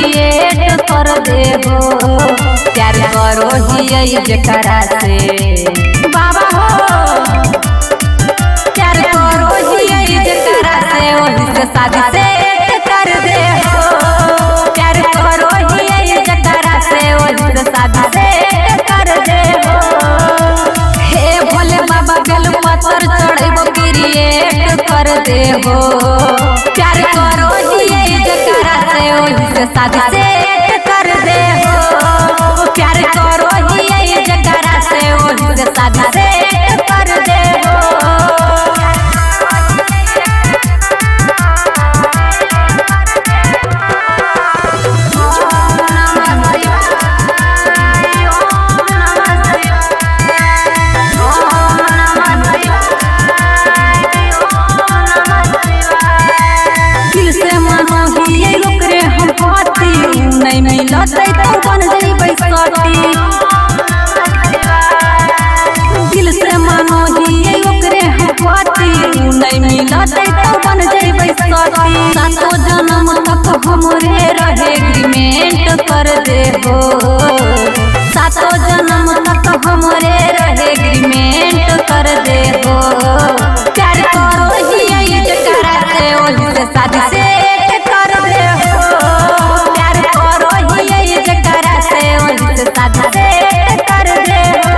Create कर दे हो। प्यार करो ही जकरा से बाबा हो, प्यार करो ही जकरा से वही से शादी से कर दे हो। प्यार करो ही जकरा से वही से शादी से कर दे हो। हे भोले बाबा बेल पत्थर चढ़ेबो क्रिएट कर दे हो। प्यार करो ही जकरा से वही से शादी से कर दे हो। प्यार करो ही जकरा से वही से शादी से कर दे हो। दिल से मानो ही लोकरे हम पाती, नहीं मिलते तो बन जइबै सती। दिल से मानो ही लोकरे हम पाती, नहीं मिलते तो बन जइबै सती। सातो जन्म तक हमरे रहे एग्रीमेंट कर दे हो। सातो जन्म तक हमरे रहे एग्रीमेंट कर दे हो। प्यार करो ही जकरा से वही से शादी से कर दे हो। प्यार करो ही जकरा से वही से शादी से कर दे हो।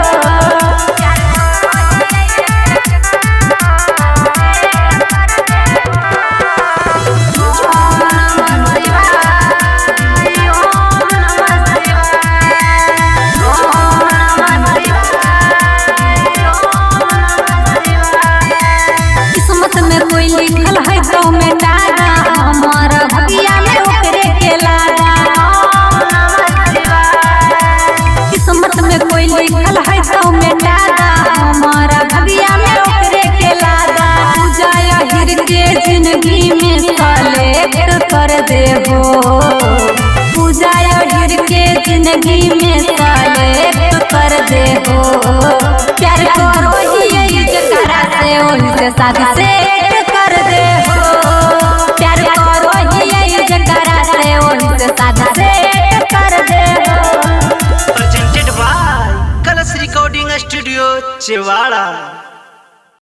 किस्मत में कोई लिखल है तो मिटागा, हमारा भगिया में ओकरे के लागा। किस्मत में कोई लिखल है तो मिटागा, हमारा भगिया में ओकरे के लागा। पूजा हिर के जिंदगी में सेलेक्ट कर दे हो। पूजा हिर के जिंदगी में सेलेक्ट कर दे हो। प्यार करो ही जकरा से वही से शादी से कर दे हो। प्यार करो ही जकरा से वही से शादी से कर दे हो। प्रेजेंटेड बाय कलश रिकॉर्डिंग स्टूडियो चिवाड़ा।